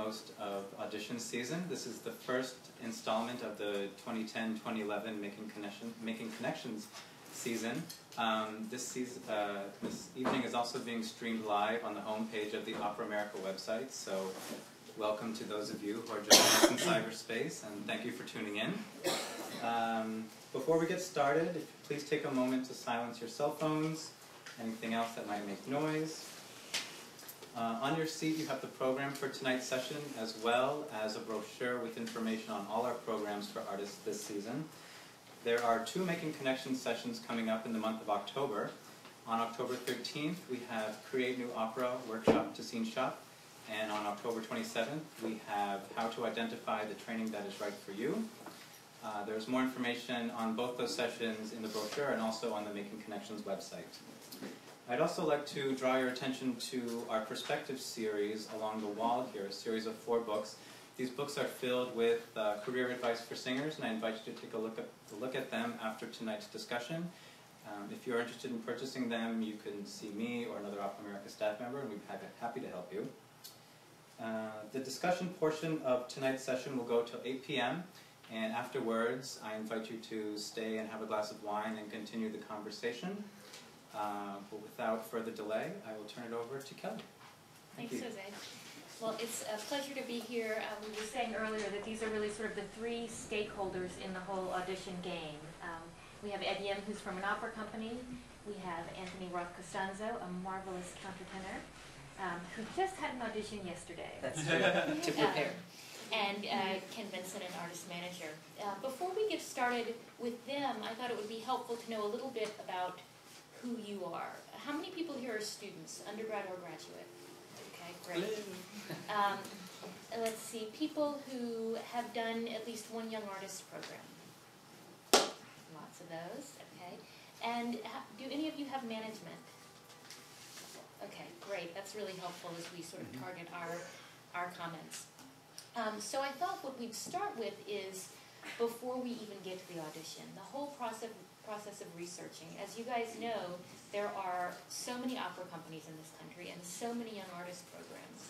host of Audition season. This is the first installment of the 2010-2011 Making Connections season. This evening is also being streamed live on the homepage of the Opera America website, so welcome to those of you who are joining us in cyberspace, and thank you for tuning in. Before we get started, if you please take a moment to silence your cell phones, anything else that might make noise. On your seat you have the program for tonight's session, as well as a brochure with information on all our programs for artists this season. There are 2 Making Connections sessions coming up in the month of October. On October 13th we have Create New Opera Workshop to Scene Shop, and on October 27th we have How to Identify the Training That Is Right for You. There's more information on both those sessions in the brochure and also on the Making Connections website. I'd also like to draw your attention to our Perspective series along the wall here, a series of 4 books. These books are filled with career advice for singers, and I invite you to take a look at them after tonight's discussion. If you're interested in purchasing them, you can see me or another Opera America staff member, and we'd be happy to help you. The discussion portion of tonight's session will go till 8 p.m., and afterwards I invite you to stay and have a glass of wine and continue the conversation. But without further delay, I will turn it over to Kelly. Thanks, Jose. Well, it's a pleasure to be here. We were saying earlier that these are really sort of the 3 stakeholders in the whole audition game. We have Ed Yim, who's from an opera company. We have Anthony Roth-Costanzo, a marvelous countertenor, who just had an audition yesterday. That's true. To prepare. And Ken Benson, an artist manager. Before we get started with them, I thought it would be helpful to know a little bit about who you are. How many people here are students, undergrad or graduate? Okay, great. Let's see, people who have done at least 1 young artist program. Lots of those, okay. And do any of you have management? Okay, great. That's really helpful as we sort of target our comments. So I thought what we'd start with is, before we even get to the audition, the whole process of researching. As you guys know, there are so many opera companies in this country and so many young artist programs.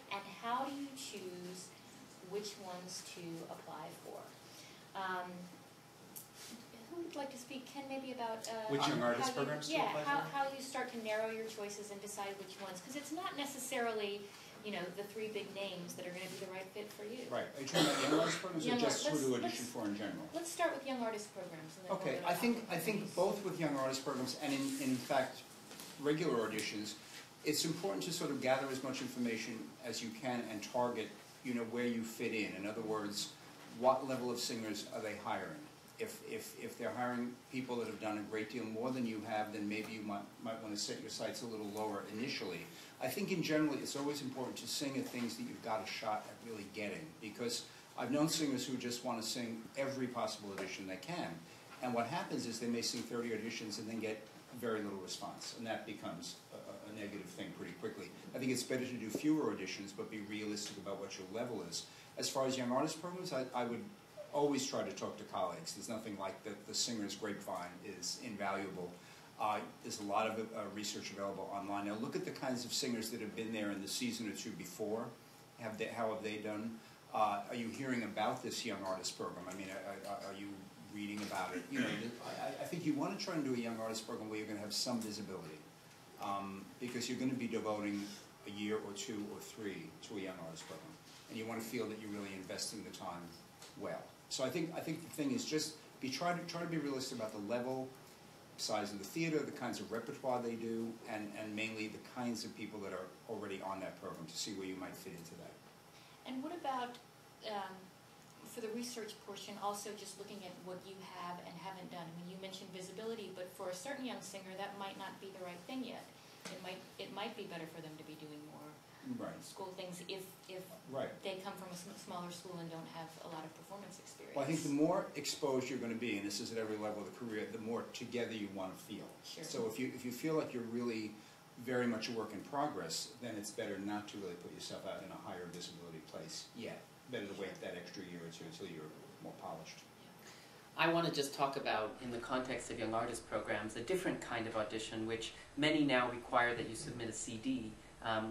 And how do you choose which ones to apply for? Who would like to speak, Ken, maybe about which young artist programs to apply for? How you start to narrow your choices and decide which ones, because it's not necessarily, you know, the 3 big names that are going to be the right fit for you. Right. Are you talking about young artist programs or just who to audition for in general? Let's start with young artist programs. And then Okay. I think both with young artist programs and in fact regular auditions, it's important to sort of gather as much information as you can and target, you know, where you fit in. In other words, what level of singers are they hiring? If they're hiring people that have done a great deal more than you have, then maybe you might want to set your sights a little lower initially. I think in general it's always important to sing at things that you've got a shot at really getting, because I've known singers who just want to sing every possible audition they can, and what happens is they may sing 30 auditions and then get very little response, and that becomes a negative thing pretty quickly. I think it's better to do fewer auditions but be realistic about what your level is. As far as young artist programs, I would always try to talk to colleagues. There's nothing like the singer's grapevine is invaluable. There's a lot of research available online. Now look at the kinds of singers that have been there in the season or 2 before. How have they done? Are you hearing about this young artist program? I mean, are you reading about it? You know, I think you want to try and do a young artist program where you're going to have some visibility, because you're going to be devoting a year or 2 or 3 to a young artist program, and you want to feel that you're really investing the time well. So I think the thing is just try to be realistic about the level, size of the theater, the kinds of repertoire they do, and mainly the kinds of people that are already on that program, to see where you might fit into that. And what about, for the research portion, also just looking at what you have and haven't done? I mean, you mentioned visibility, but for a certain young singer, that might not be the right thing yet. It might be better for them to be doing more school things if they come from a smaller school and don't have a lot of performance experience. Well, I think the more exposed you're going to be, and this is at every level of the career, the more together you want to feel. Sure. So if you feel like you're really very much a work in progress, then it's better not to really put yourself out in a higher visibility place yet. Better to wait that extra year or 2 until you're more polished. I want to just talk about, in the context of young artist programs, a different kind of audition, which many now require that you submit a CD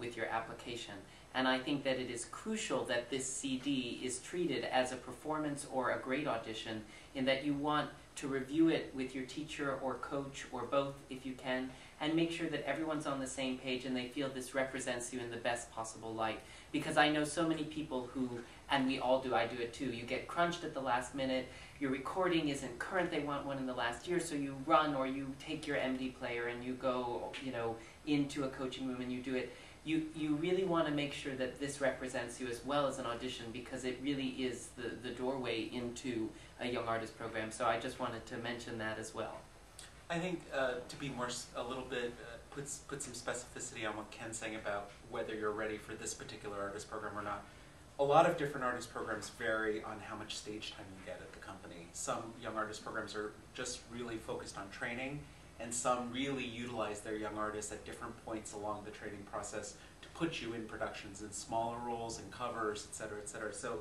with your application. And I think that it is crucial that this CD is treated as a performance or a great audition, in that you want to review it with your teacher or coach or both if you can, and make sure that everyone's on the same page and they feel this represents you in the best possible light. Because I know so many people who, and we all do, I do it too, you get crunched at the last minute, your recording isn't current, they want one in the last year, so you run or you take your MD player and you go, you know, into a coaching room and you do it. You really want to make sure that this represents you as well as an audition, because it really is the doorway into a young artist program. So I just wanted to mention that as well. I think to be more, a little bit, put some specificity on what Ken's saying about whether you're ready for this particular artist program or not. A lot of different artist programs vary on how much stage time you get at the company. Some young artist programs are just really focused on training, and some really utilize their young artists at different points along the training process to put you in productions in smaller roles and covers, et cetera, et cetera. So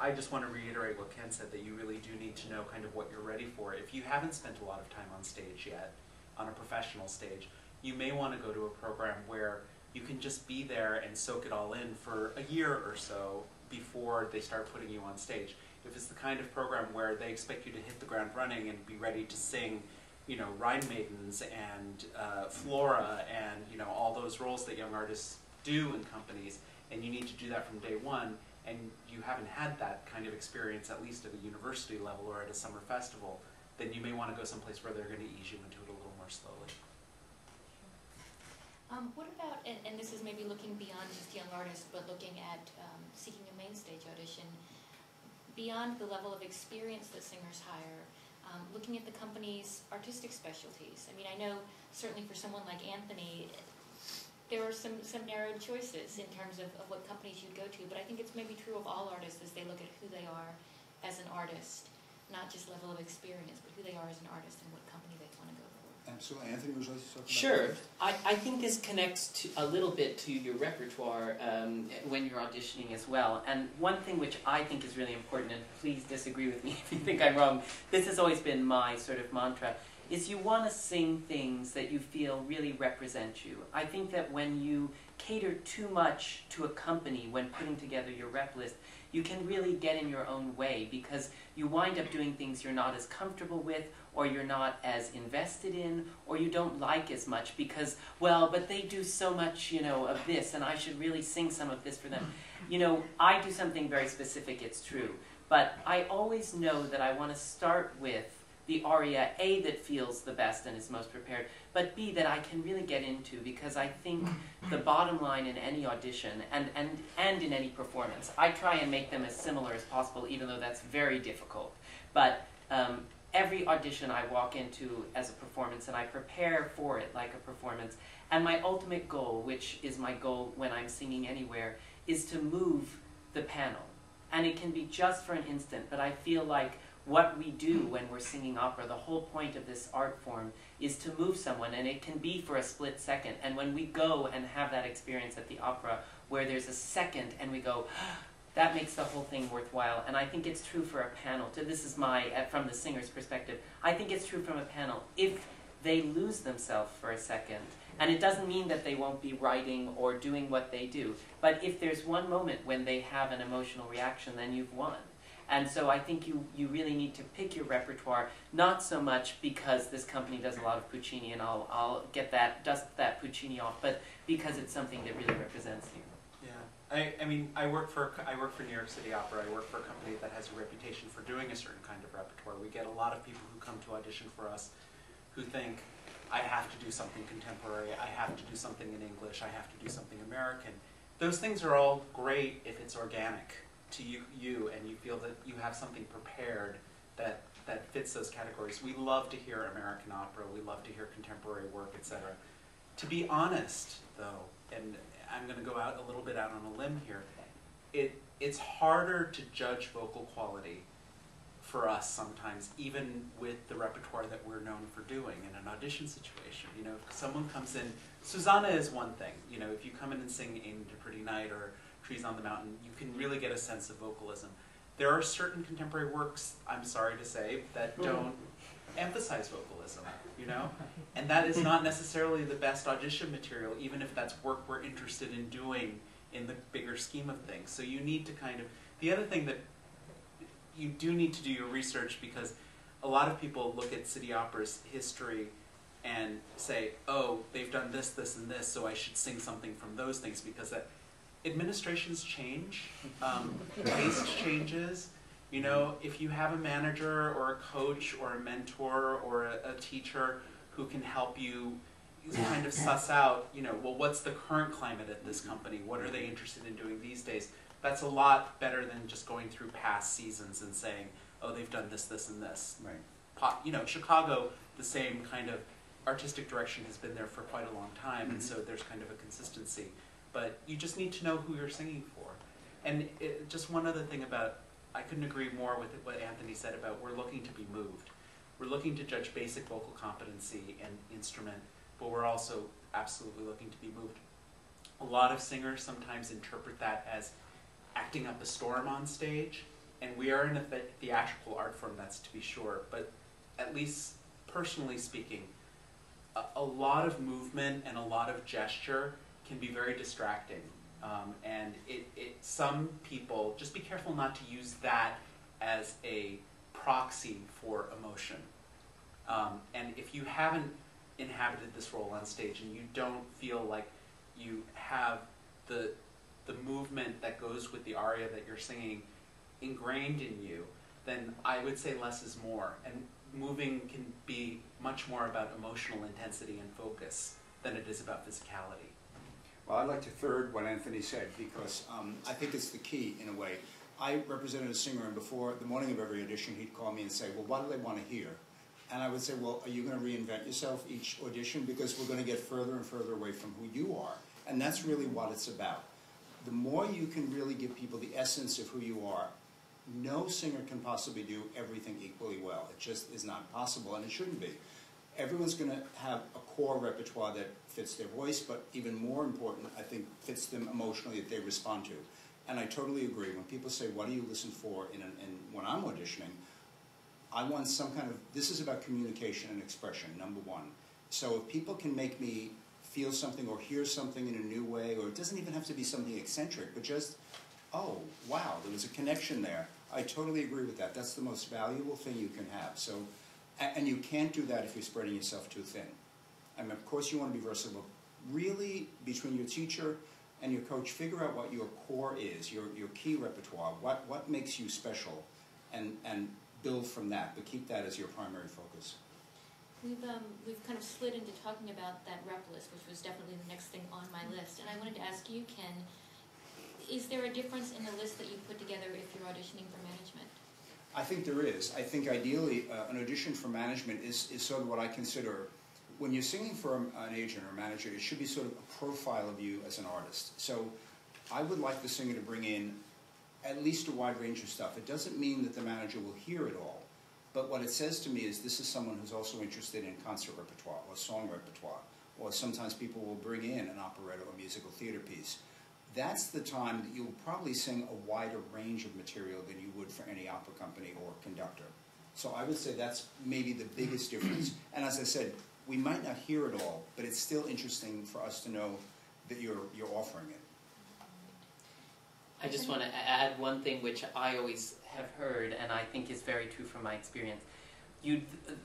I just want to reiterate what Ken said, that you really do need to know kind of what you're ready for. If you haven't spent a lot of time on stage yet, on a professional stage, you may want to go to a program where you can just be there and soak it all in for a year or so before they start putting you on stage. If it's the kind of program where they expect you to hit the ground running and be ready to sing, you know, Rhine Maidens and Flora and, you know, all those roles that young artists do in companies, and you need to do that from day one, and you haven't had that kind of experience, at least at a university level or at a summer festival, then you may want to go someplace where they're going to ease you into it a little more slowly. What about, and this is maybe looking beyond just young artists, but looking at seeking a main stage audition, beyond the level of experience that singers hire, looking at the company's artistic specialties. I mean, I know certainly for someone like Anthony, there are some narrowed choices in terms of what companies you'd go to, but I think it's maybe true of all artists as they look at who they are as an artist, not just level of experience, but who they are as an artist and what company they want to go for. Absolutely. Anthony, would you like to talk about Sure. that? I think this connects a little bit to your repertoire when you're auditioning as well. And one thing which I think is really important, and please disagree with me if you think I'm wrong, this has always been my sort of mantra, is you want to sing things that you feel really represent you. I think that when you cater too much to a company when putting together your rep list, you can really get in your own way, because you wind up doing things you're not as comfortable with, or you're not as invested in, or you don't like as much because, well, but they do so much, you know, of this, and I should really sing some of this for them. You know, I do something very specific, it's true, but I always know that I want to start with the aria, A, that feels the best and is most prepared, but B, that I can really get into, because I think the bottom line in any audition and in any performance, I try and make them as similar as possible, even though that's very difficult. But every audition I walk into as a performance, and I prepare for it like a performance, and my ultimate goal, which is my goal when I'm singing anywhere, is to move the panel. And it can be just for an instant, but I feel like what we do when we're singing opera, the whole point of this art form, is to move someone, and it can be for a split second. And when we go and have that experience at the opera where there's a second and we go, that makes the whole thing worthwhile. And I think it's true for a panel. This is my, from the singer's perspective, I think it's true from a panel. If they lose themselves for a second, and it doesn't mean that they won't be writing or doing what they do, but if there's one moment when they have an emotional reaction, then you've won. And so I think you really need to pick your repertoire, not so much because this company does a lot of Puccini and I'll get dust that Puccini off, but because it's something that really represents you. Yeah, I mean, I work for New York City Opera. I work for a company that has a reputation for doing a certain kind of repertoire. We get a lot of people who come to audition for us who think, I have to do something contemporary, I have to do something in English, I have to do something American. Those things are all great if it's organic to you and you feel that you have something prepared that fits those categories. We love to hear American opera, we love to hear contemporary work, etc. To be honest, though, and I'm going to go out a little bit out on a limb here, it's harder to judge vocal quality for us sometimes, even with the repertoire that we're known for doing in an audition situation. You know, if someone comes in, Susanna is one thing. You know, if you come in and sing Ain't It a Pretty Night or Trees on the Mountain, you can really get a sense of vocalism. There are certain contemporary works, I'm sorry to say, that don't emphasize vocalism, you know? And that is not necessarily the best audition material, even if that's work we're interested in doing in the bigger scheme of things. So you need to kind of, the other thing that you do need to do your research, because a lot of people look at City Opera's history and say, oh, they've done this, this, and this, so I should sing something from those things, because administrations change, taste changes. You know, if you have a manager or a coach or a mentor or a teacher who can help you kind of suss out, you know, well, what's the current climate at this company? What are they interested in doing these days? That's a lot better than just going through past seasons and saying, oh, they've done this, this, and this. Right. You know, Chicago, the same kind of artistic direction has been there for quite a long time, and so there's kind of a consistency. But you just need to know who you're singing for. And just one other thing about, I couldn't agree more with what Anthony said about we're looking to be moved. We're looking to judge basic vocal competency and instrument, but we're also absolutely looking to be moved. A lot of singers sometimes interpret that as acting up a storm on stage, and we are in a theatrical art form, that's to be sure, but at least personally speaking, a lot of movement and a lot of gesture can be very distracting. And some people, just be careful not to use that as a proxy for emotion. And if you haven't inhabited this role on stage and you don't feel like you have the movement that goes with the aria that you're singing ingrained in you, then I would say less is more. And moving can be much more about emotional intensity and focus than it is about physicality. Well, I'd like to third what Anthony said, because I think it's the key in a way. I represented a singer, and before the morning of every audition, he'd call me and say, well, what do they want to hear? And I would say, well, are you going to reinvent yourself each audition? Because we're going to get further and further away from who you are. And that's really what it's about. The more you can really give people the essence of who you are, no singer can possibly do everything equally well. It just is not possible, and it shouldn't be. Everyone's going to have a core repertoire that fits their voice, but even more important, I think, fits them emotionally that they respond to. And I totally agree. When people say, what do you listen for when I'm auditioning, I want some kind of, this is about communication and expression, number one. So if people can make me feel something or hear something in a new way, or it doesn't even have to be something eccentric, but just, oh, wow, there was a connection there. I totally agree with that. That's the most valuable thing you can have. So, and you can't do that if you're spreading yourself too thin. I mean, of course you want to be versatile. Really, between your teacher and your coach, figure out what your core is, your key repertoire, what makes you special, and build from that, but keep that as your primary focus. We've kind of slid into talking about that rep list, which was definitely the next thing on my list. And I wanted to ask you, Ken, is there a difference in the list that you put together if you're auditioning for management? I think there is. I think ideally an audition for management is sort of what I consider, when you're singing for an agent or a manager, it should be sort of a profile of you as an artist. So I would like the singer to bring in at least a wide range of stuff. It doesn't mean that the manager will hear it all, but what it says to me is this is someone who's also interested in concert repertoire or song repertoire, or sometimes people will bring in an operetta or musical theater piece. That's the time that you'll probably sing a wider range of material than you would for any opera company or conductor. So I would say that's maybe the biggest difference. And as I said, we might not hear it all, but it's still interesting for us to know that you're offering it. I just want to add one thing which I always have heard, and I think is very true from my experience.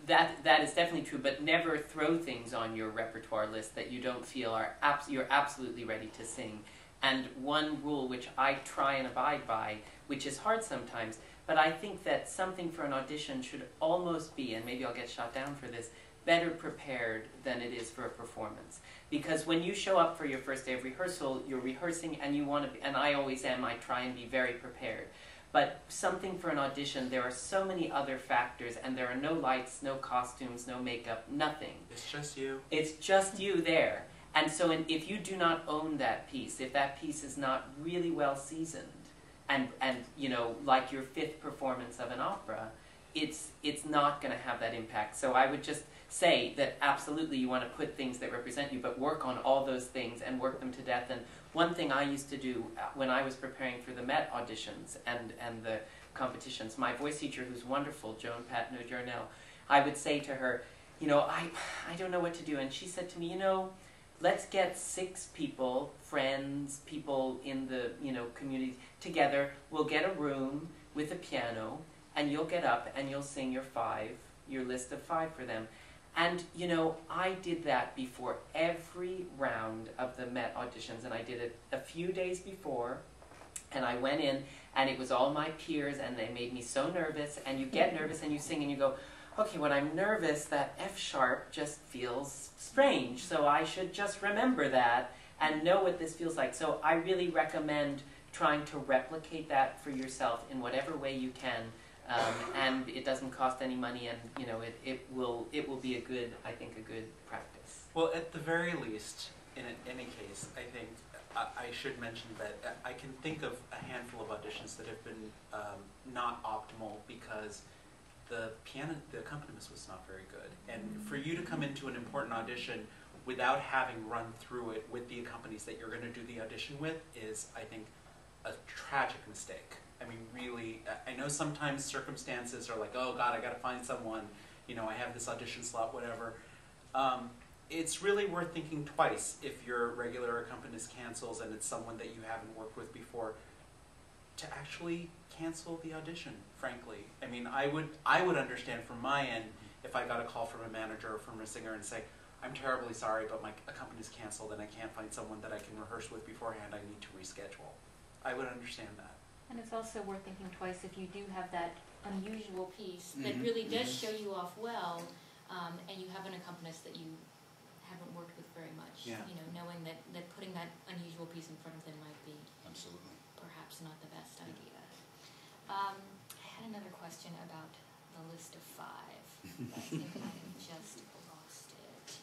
That is definitely true, but never throw things on your repertoire list that you don't feel you're absolutely ready to sing. And one rule which I try and abide by, which is hard sometimes, but I think that something for an audition should almost be, and maybe I'll get shot down for this, better prepared than it is for a performance. Because when you show up for your first day of rehearsal, you're rehearsing and you want to be, and I always am, I try and be very prepared. But something for an audition, there are so many other factors, and there are no lights, no costumes, no makeup, nothing. It's just you. It's just you there. And so if you do not own that piece, if that piece is not really well seasoned, and you know, like your fifth performance of an opera, it's not going to have that impact. So I would just say that absolutely you want to put things that represent you, but work on all those things and work them to death. And one thing I used to do when I was preparing for the Met auditions and the competitions, my voice teacher, who's wonderful, Joan Patno-Journell, I would say to her, you know, I don't know what to do. And she said to me, you know, let's get 6 people, friends, people in the, you know, community together. We'll get a room with a piano, and you'll get up and you'll sing your list of 5 for them. And, you know, I did that before every round of the Met auditions, and I did it a few days before, and I went in, and it was all my peers, and they made me so nervous, and you get nervous, and you sing, and you go, okay, when I'm nervous, that F sharp just feels strange, so I should just remember that and know what this feels like. So I really recommend trying to replicate that for yourself in whatever way you can, and it doesn't cost any money, and you know it will be a good, I think, a good practice. Well, at the very least, in any case, I think I should mention that I can think of a handful of auditions that have been not optimal because the accompanist was not very good. And for you to come into an important audition without having run through it with the accompanist that you're going to do the audition with is, I think, a tragic mistake. I mean, really, I know sometimes circumstances are like, oh God, I got to find someone, you know, I have this audition slot, whatever. It's really worth thinking twice if your regular accompanist cancels and it's someone that you haven't worked with before, to actually cancel the audition, frankly. I mean, I would understand from my end if I got a call from a manager or from a singer and say, I'm terribly sorry, but my accompanist canceled and I can't find someone that I can rehearse with beforehand, I need to reschedule. I would understand that. And it's also worth thinking twice if you do have that unusual piece that really does show you off well, and you have an accompanist that you haven't worked with very much. Yeah. You know, knowing that putting that unusual piece in front of them might be Absolutely. perhaps not the best idea. I had another question about the list of 5. But I think I have just lost it.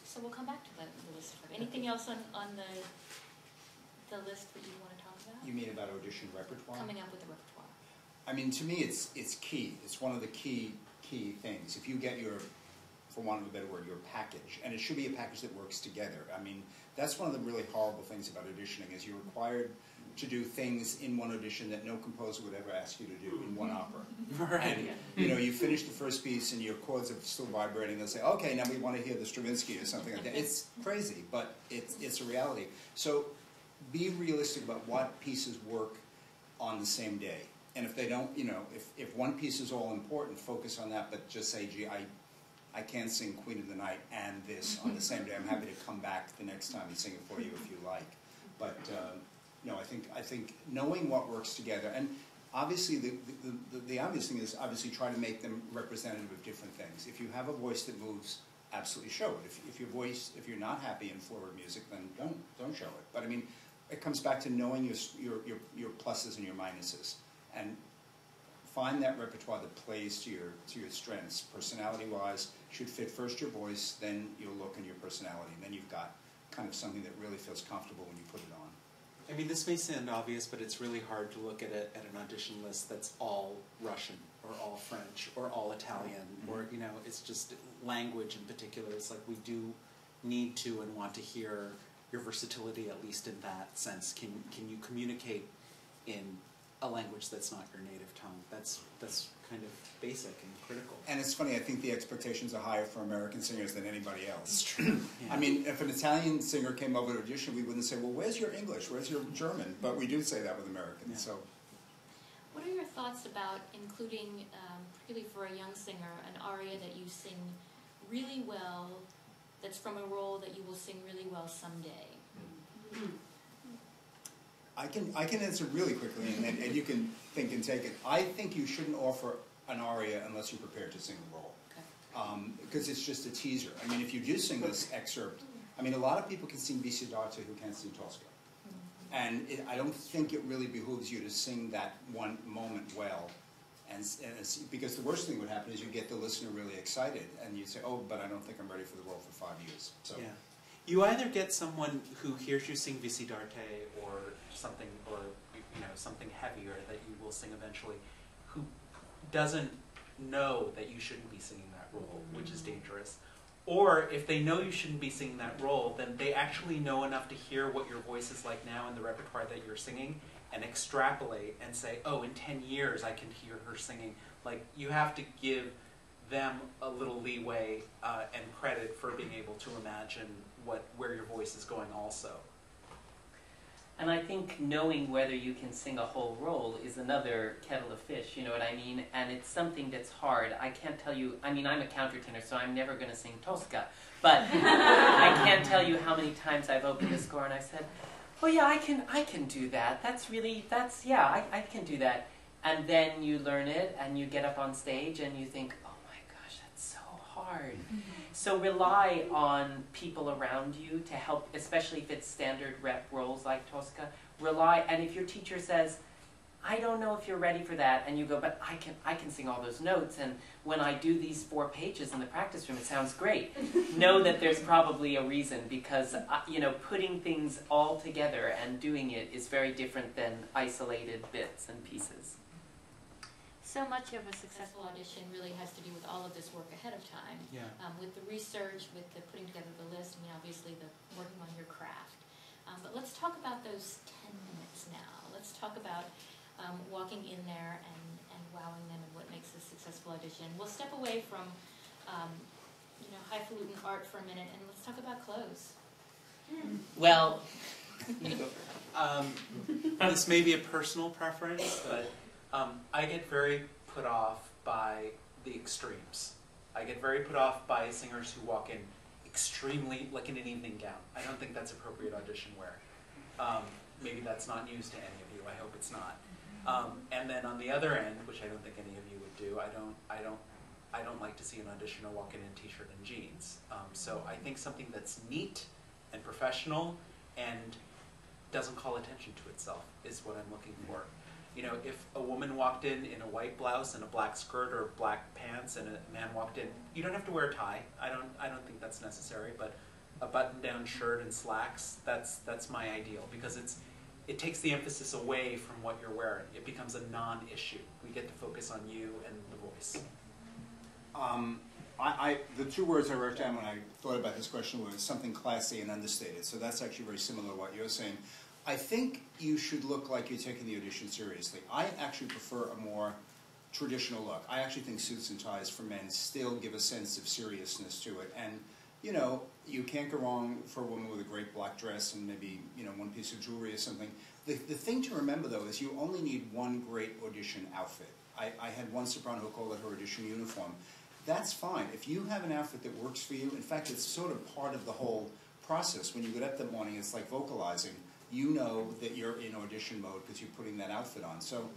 So we'll come back to the list of 5. Anything else on the list that you want to talk about? You mean about audition repertoire? Coming up with the repertoire. I mean, to me, it's key. It's one of the key things. If you get your, for want of a better word, your package, and it should be a package that works together. I mean, that's one of the really horrible things about auditioning, is you're required to do things in one audition that no composer would ever ask you to do in one opera. Right. And, you know, you finish the first piece and your chords are still vibrating. They'll say, okay, now we want to hear the Stravinsky or something like that. It's crazy, but it's a reality. So be realistic about what pieces work on the same day. And if they don't, you know, if one piece is all important, focus on that, but just say, gee, I can't sing Queen of the Night and this on the same day. I'm happy to come back the next time and sing it for you if you like. But no, I think knowing what works together, and obviously the obvious thing is obviously try to make them representative of different things. If you have a voice that moves, absolutely show it. If you're not happy in forward music, then don't show it. But I mean, it comes back to knowing your pluses and your minuses, and find that repertoire that plays to your strengths. Personality-wise, should fit first your voice, then your look and your personality, and then you've got kind of something that really feels comfortable when you put it on. I mean, this may sound obvious, but it's really hard to look at it at an audition list that's all Russian or all French or all Italian, or, you know, it's just language in particular. It's like we do need to and want to hear your versatility, at least in that sense. Can you communicate in a language that's not your native tongue? That's kind of basic and critical. And it's funny, I think the expectations are higher for American singers than anybody else. It's true. Yeah. I mean, if an Italian singer came over to audition, we wouldn't say, well, where's your English? Where's your German? But we do say that with Americans. Yeah. So, What are your thoughts about including, particularly for a young singer, an aria that you sing really well, that's from a role that you will sing really well someday? I can answer really quickly, and you can think and take it. I think you shouldn't offer an aria unless you're prepared to sing the role. Okay. Because it's just a teaser. I mean, if you do sing this excerpt, I mean, a lot of people can sing Visidarte who can't sing Tosca. And I don't think it really behooves you to sing that one moment well. And because the worst thing would happen is you get the listener really excited, and you say, oh, but I don't think I'm ready for the role for 5 years. So. Yeah. You either get someone who hears you sing Visidarte or something, or you know, something heavier that you will sing eventually, who doesn't know that you shouldn't be singing that role, which is dangerous. Or if they know you shouldn't be singing that role, then they actually know enough to hear what your voice is like now in the repertoire that you're singing, and extrapolate and say, oh, in 10 years I can hear her singing. Like, you have to give them a little leeway and credit for being able to imagine where your voice is going also. And I think knowing whether you can sing a whole role is another kettle of fish, you know what I mean? And it's something that's hard. I can't tell you, I mean, I'm a countertenor, so I'm never going to sing Tosca. But I can't tell you how many times I've opened a score and I said, oh yeah, I can do that. Yeah, I can do that. And then you learn it and you get up on stage and you think, oh my gosh, that's so hard. So rely on people around you to help, especially if it's standard rep roles like Tosca. And if your teacher says, I don't know if you're ready for that, and you go, but I can sing all those notes, and when I do these 4 pages in the practice room, it sounds great. Know that there's probably a reason, because you know, putting things all together and doing it is very different than isolated bits and pieces. So much of a successful audition really has to do with all of this work ahead of time. Yeah. With the research, with the putting together the list, I mean, obviously the working on your craft. But let's talk about those 10 minutes now. Let's talk about walking in there and wowing them and what makes a successful audition. We'll step away from you know, highfalutin art for a minute and let's talk about clothes. Well, this may be a personal preference, but I get very put off by the extremes. I get very put off by singers who walk in extremely, like in an evening gown. I don't think that's appropriate audition wear. Maybe that's not news to any of you. I hope it's not. And then on the other end, which I don't think any of you would do, I don't like to see an auditioner walk in t-shirt and jeans. So I think something that's neat and professional and doesn't call attention to itself is what I'm looking for. You know, if a woman walked in a white blouse and a black skirt or black pants, and a man walked in, you don't have to wear a tie. I don't think that's necessary. But a button-down shirt and slacks, that's my ideal, because it takes the emphasis away from what you're wearing. It becomes a non-issue. We get to focus on you and the voice. The 2 words I wrote down when I thought about this question was something classy and understated. So that's actually very similar to what you're saying. I think you should look like you're taking the audition seriously. I actually prefer a more traditional look. I actually think suits and ties for men still give a sense of seriousness to it. And, you know, you can't go wrong for a woman with a great black dress and maybe, you know, 1 piece of jewelry or something. The thing to remember, though, is you only need 1 great audition outfit. I had 1 soprano who called it her audition uniform. That's fine. If you have an outfit that works for you, in fact, it's sort of part of the whole process. When you get up that morning, it's like vocalizing. You know that you're in audition mode because you're putting that outfit on. So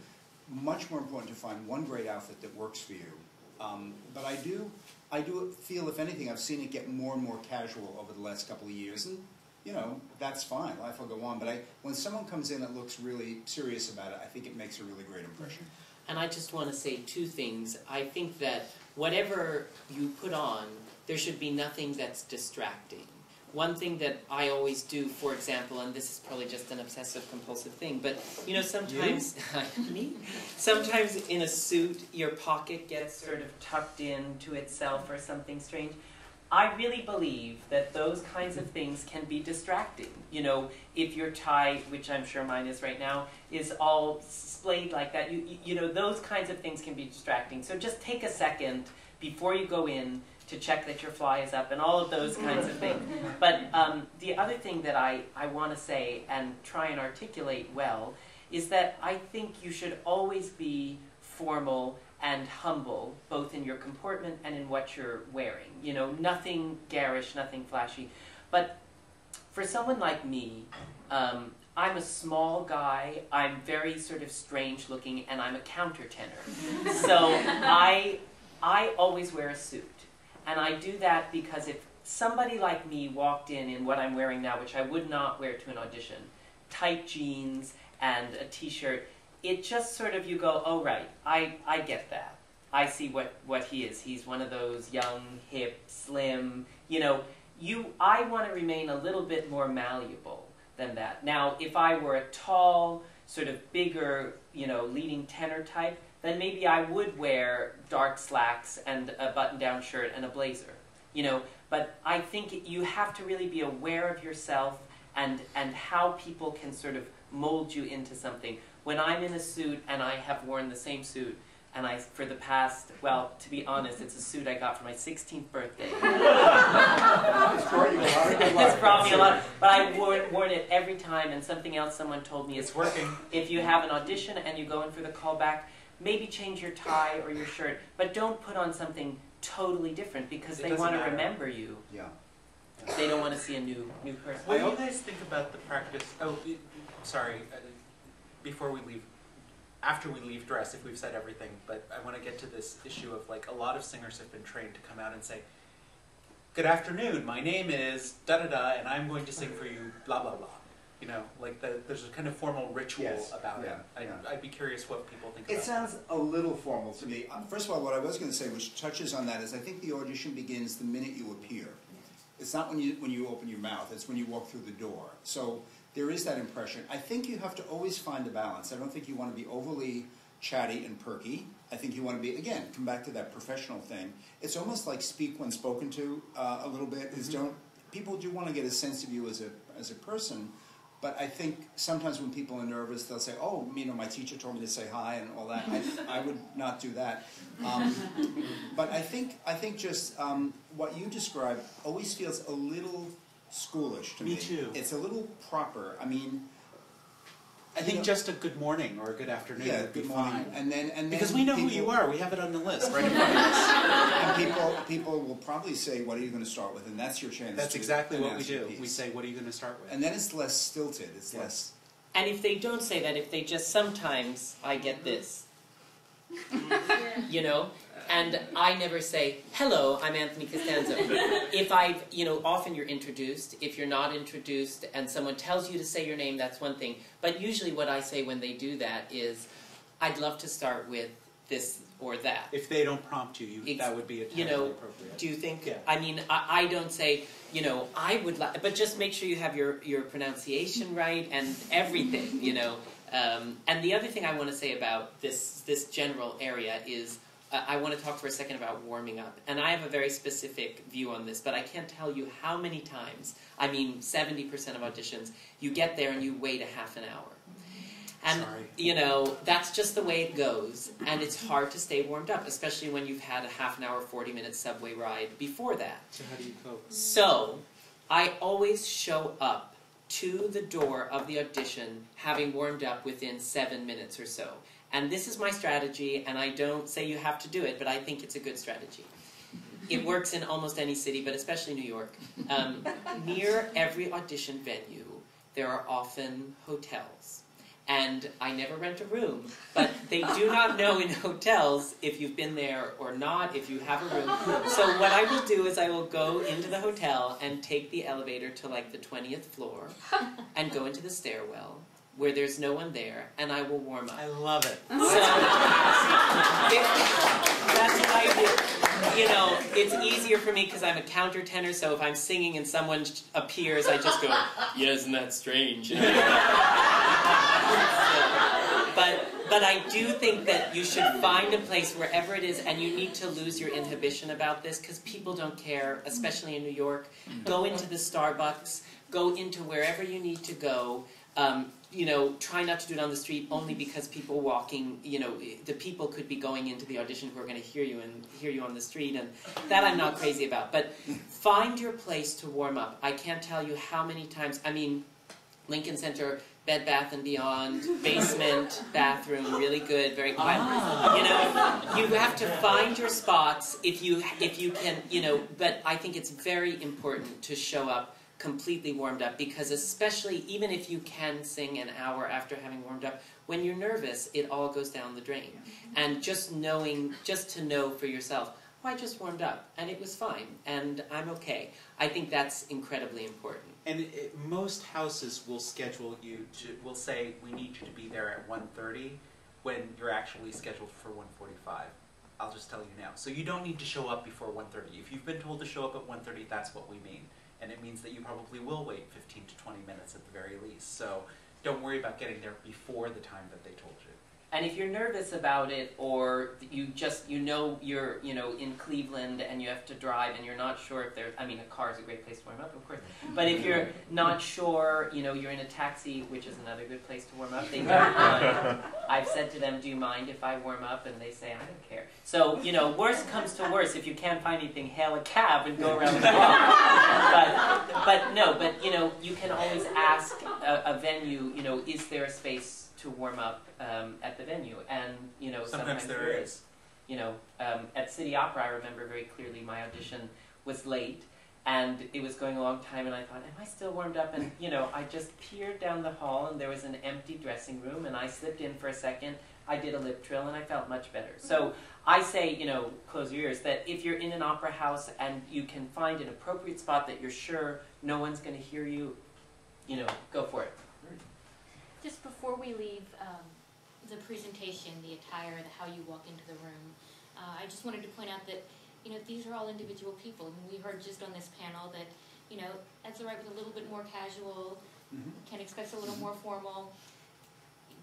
much more important to find 1 great outfit that works for you. But I do feel, if anything, I've seen it get more and more casual over the last couple of years. And, you know, that's fine. Life will go on. But when someone comes in that looks really serious about it, I think it makes a really great impression. and I just want to say 2 things. I think that whatever you put on, there should be nothing that's distracting. One thing that I always do, for example, and this is probably just an obsessive-compulsive thing, but you know, sometimes me, sometimes in a suit, your pocket gets sort of tucked into itself or something strange. I really believe that those kinds of things can be distracting. You know, if your tie, which I'm sure mine is right now, is all splayed like that, you know, those kinds of things can be distracting. So just take a second before you go in to check that your fly is up and all of those kinds of things. But the other thing that I want to say and try and articulate well is that I think you should always be formal and humble, both in your comportment and in what you're wearing. You know, nothing garish, nothing flashy. But for someone like me, I'm a small guy, I'm very sort of strange looking, and I'm a countertenor. So I always wear a suit. And I do that because if somebody like me walked in what I'm wearing now, which I would not wear to an audition, tight jeans and a t-shirt, it just sort of, you go, oh right, I get that. I see what he is. He's one of those young, hip, slim, you know, I want to remain a little bit more malleable than that. Now, if I were a tall, sort of bigger, you know, leading tenor type, then maybe I would wear dark slacks and a button-down shirt and a blazer, you know. But I think you have to really be aware of yourself and how people can sort of mold you into something. When I'm in a suit and I have worn the same suit And for the past, well, to be honest, it's a suit I got for my 16th birthday. It's brought you a lot of good luck. It's brought me a lot, but I worn it every time. And something else someone told me is, It's working. if you have an audition and you go in for the callback, maybe change your tie or your shirt, but don't put on something totally different because they want to remember you. Yeah. They don't want to see a new person. What do you guys think about the practice? Oh, sorry. Before we leave, after we leave dress, if we've said everything, but I want to get to this issue of like a lot of singers have been trained to come out and say, "Good afternoon, my name is da da da, and I'm going to sing for you, blah blah blah." You know, like there's a kind of formal ritual about it. I'd be curious what people think about It sounds a little formal to me. First of all, what I was going to say, which touches on that, is I think the audition begins the minute you appear. It's not when you open your mouth, it's when you walk through the door. So there is that impression. I think you have to always find a balance. I don't think you want to be overly chatty and perky. I think you want to be, again, come back to that professional thing. It's almost like speak when spoken to a little bit. Is people do want to get a sense of you as a person. But I think sometimes when people are nervous, they'll say, "Oh, you know, my teacher told me to say hi and all that." I would not do that. But I think just what you described always feels a little schoolish to me. Me too. It's a little proper. I mean, I think just a good morning or a good afternoon would be good morning. fine. And then Because we know who you are. We have it on the list right in front of us. And people will probably say, "What are you going to start with?" And that's your chance. That's to exactly what we announce your do. piece. We say, "What are you going to start with?" And then it's less stilted. It's less. And if they don't say that, if they just sometimes, I get this. You know? And I never say, "Hello, I'm Anthony Costanzo." If often you're introduced. If you're not introduced and someone tells you to say your name, that's one thing. But usually what I say when they do that is, "I'd love to start with this or that." If they don't prompt you, that would be entirely appropriate. Do you think? Yeah. I mean, I don't say, I would like, but just make sure you have your pronunciation right and everything, And the other thing I want to say about this general area is, I want to talk for a second about warming up. And I have a very specific view on this, but I can't tell you how many times, 70% of auditions, you get there and you wait a half an hour. And, Sorry. That's just the way it goes. And it's hard to stay warmed up, especially when you've had a half an hour, 40-minute subway ride before that. So how do you cope? So, I always show up to the door of the audition having warmed up within 7 minutes or so. And this is my strategy, and I don't say you have to do it, but I think it's a good strategy. It works in almost any city, but especially New York. Near every audition venue, there are often hotels. And I never rent a room, but they do not know in hotels if you've been there or not, if you have a room. So what I will do is I will go into the hotel and take the elevator to like the 20th floor and go into the stairwell where there's no one there, and I will warm up. I love it. So, that's what I do. It's easier for me because I'm a countertenor, so if I'm singing and someone appears, I just go, "Yeah, isn't that strange?" But I do think that you should find a place wherever it is, and you need to lose your inhibition about this, because people don't care, especially in New York. Go into the Starbucks, go into wherever you need to go. Try not to do it on the street only because people walking, the people could be going into the audition who are going to hear you on the street, and that I'm not crazy about. But find your place to warm up. I can't tell you how many times, Lincoln Center, Bed Bath & Beyond, basement, bathroom, really good, very quiet. You have to find your spots if you can, but I think it's very important to show up completely warmed up, because especially, even if you can sing an hour after having warmed up, when you're nervous, it all goes down the drain. And just to know for yourself, I just warmed up, and it was fine, and I'm okay. I think that's incredibly important. And most houses will schedule you will say, "We need you to be there at 1:30, when you're actually scheduled for 1:45. I'll just tell you now. So you don't need to show up before 1:30. If you've been told to show up at 1:30, that's what we mean. And it means that you probably will wait 15 to 20 minutes at the very least. So don't worry about getting there before the time that they told you. And if you're nervous about it, or you know you're in Cleveland and you have to drive and you're not sure if there's, I mean, a car is a great place to warm up, of course. But if you're not sure, you're in a taxi, which is another good place to warm up. They don't mind. I've said to them, "Do you mind if I warm up?" And they say, "I don't care." So worst comes to worst, if you can't find anything, hail a cab and go around the block. But you can always ask a venue, is there a space to warm up at the venue, and sometimes there is. At City Opera, I remember very clearly my audition was late, and it was going a long time, and I thought, am I still warmed up? And I just peered down the hall, and there was an empty dressing room, and I slipped in for a second. I did a lip trill, and I felt much better. So I say, close your ears, that if you're in an opera house and you can find an appropriate spot that you're sure no one's going to hear you, go for it. Just before we leave the presentation, the attire, how you walk into the room, I just wanted to point out that these are all individual people. And we heard just on this panel that that's all right with a little bit more casual, can expect a little more formal.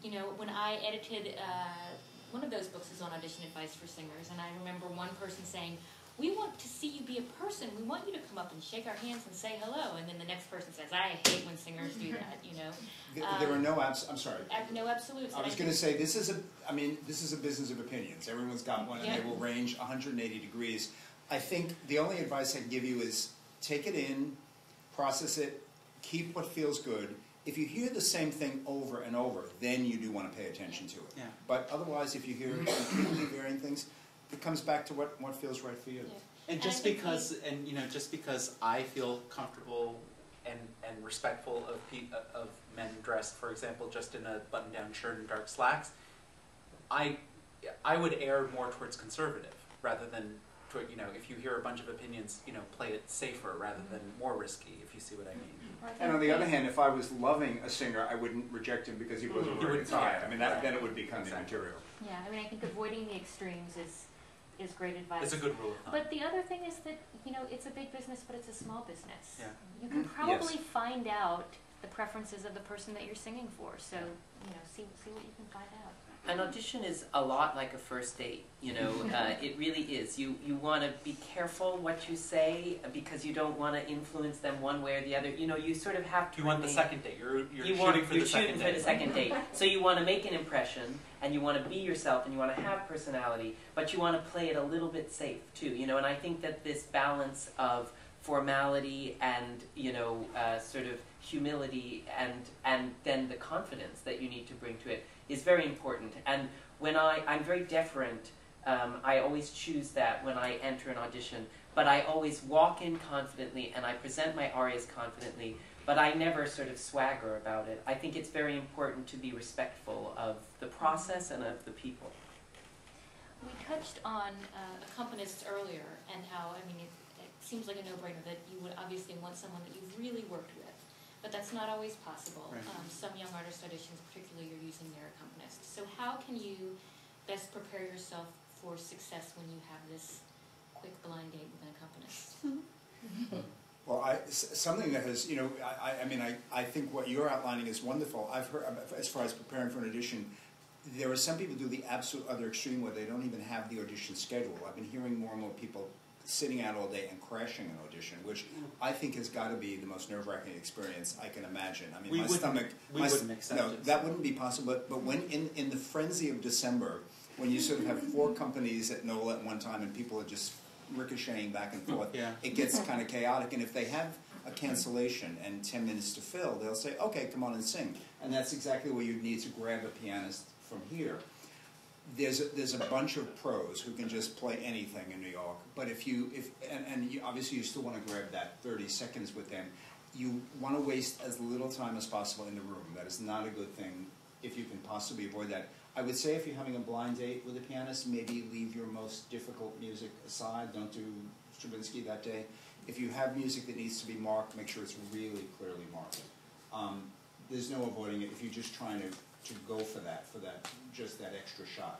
When I edited one of those books is on audition advice for singers, and I remember one person saying, "We want to see you be a person. We want you to come up and shake our hands and say hello." And then the next person says, "I hate when singers do that." There are no I'm sorry. No absolutes. I was going to say this is a business of opinions. Everyone's got one, and they will range 180 degrees. I think the only advice I can give you is take it in, process it, keep what feels good. If you hear the same thing over and over, then you do want to pay attention to it. Yeah. But otherwise, if you hear completely varying things, it comes back to what feels right for you. Yeah. And just because I feel comfortable and respectful of men dressed, for example, just in a button-down shirt and dark slacks, I would err more towards conservative rather than if you hear a bunch of opinions, play it safer rather than more risky, if you see what I mean. And on the other hand, if I was loving a singer, I wouldn't reject him because he wasn't wearing a tie. I mean, then it would become immaterial. Yeah, I think avoiding the extremes is great advice. It's a good rule of thumb. But the other thing is that, it's a big business, but it's a small business. Yeah. You can probably find out the preferences of the person that you're singing for. So, see what you can find out. An audition is a lot like a first date, it really is. You want to be careful what you say because you don't want to influence them one way or the other. You sort of have to. You want the second date. You're shooting for the second date. So you want to make an impression, and you want to be yourself, and you want to have personality, but you want to play it a little bit safe too. And I think that this balance of formality and sort of humility and then the confidence that you need to bring to it is very important. And when I'm very deferent, I always choose that when I enter an audition, but I always walk in confidently and I present my arias confidently, but I never sort of swagger about it. I think it's very important to be respectful of the process and of the people. We touched on accompanists earlier and how, it seems like a no-brainer that you would obviously want someone that you've really worked with. But that's not always possible. Right. Some young artist auditions, particularly, are using their accompanist. So how can you best prepare yourself for success when you have this quick blind date with an accompanist? Well, something that has, I think what you're outlining is wonderful. I've heard, as far as preparing for an audition, there are some people who do the absolute other extreme where they don't even have the audition schedule. I've been hearing more and more people sitting out all day and crashing an audition, which I think has got to be the most nerve-wracking experience I can imagine. My stomach... We wouldn't accept it. No, that wouldn't be possible, but when in the frenzy of December, when you sort of have 4 companies at NOLA at one time and people are just ricocheting back and forth, it gets kind of chaotic. And if they have a cancellation and 10 minutes to fill, they'll say, "Okay, come on and sing." And that's exactly where you need to grab a pianist from here. There's a bunch of pros who can just play anything in New York, but obviously you still want to grab that 30 seconds with them. You want to waste as little time as possible in the room. That is not a good thing if you can possibly avoid that. I would say if you're having a blind date with a pianist, maybe leave your most difficult music aside. Don't do Stravinsky that day. If you have music that needs to be marked, make sure it's really clearly marked. There's no avoiding it if you're just trying to go for that just that extra shot,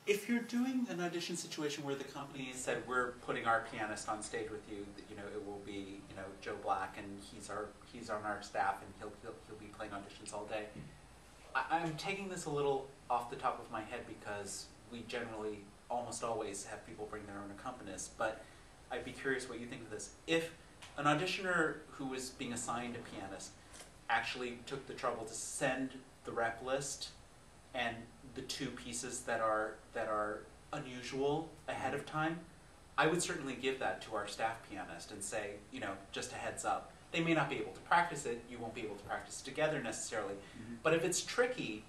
If you're doing an audition situation where the company said, "We're putting our pianist on stage with you, it will be Joe Black, and he's on our staff, and he'll be playing auditions all day," I'm taking this a little off the top of my head because we generally almost always have people bring their own accompanist, but I'd be curious what you think of this. If an auditioner who was being assigned a pianist actually took the trouble to send the rep list and the two pieces that are unusual ahead of time, I would certainly give that to our staff pianist and say, you know, just a heads up. They may not be able to practice it, you won't be able to practice together necessarily, but if it's tricky,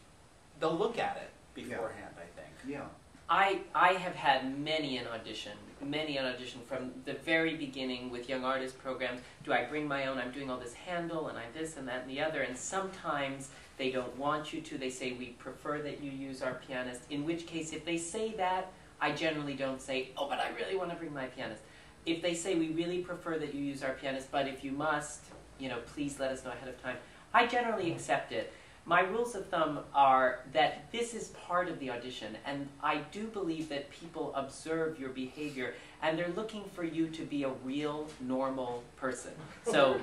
they'll look at it beforehand, I think. Yeah. I have had many an audition from the very beginning with young artist programs. Do I bring my own? I'm doing all this handle and I this and that and the other, and sometimes they don't want you to. They say, we prefer that you use our pianist, in which case if they say that, I generally don't say, oh, but I really want to bring my pianist. If they say, we really prefer that you use our pianist, but if you must, you know, please let us know ahead of time, I generally accept it. My rules of thumb are that this is part of the audition, and I do believe that people observe your behavior, and they're looking for you to be a real, normal person. So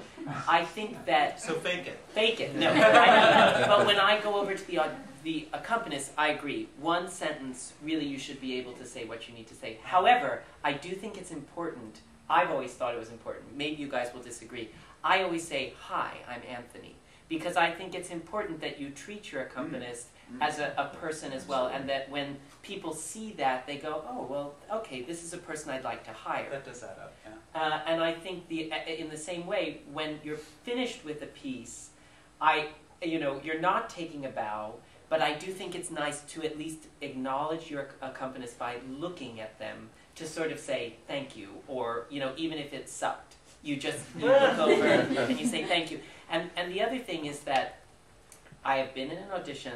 I think that... So fake it. Fake it, no. I mean, but when I go over to the accompanist, I agree. One sentence, really you should be able to say what you need to say. However, I do think it's important. I've always thought it was important. Maybe you guys will disagree. I always say, hi, I'm Anthony. Because I think it's important that you treat your accompanist as a person as well, and that when people see that, they go, oh, well, okay, this is a person I'd like to hire. That does add up, yeah. And I think in the same way, when you're finished with a piece, you're not taking a bow, but I do think it's nice to at least acknowledge your accompanist by looking at them to sort of say thank you, or even if it sucked, you look over and you say thank you. And the other thing is that I have been in an audition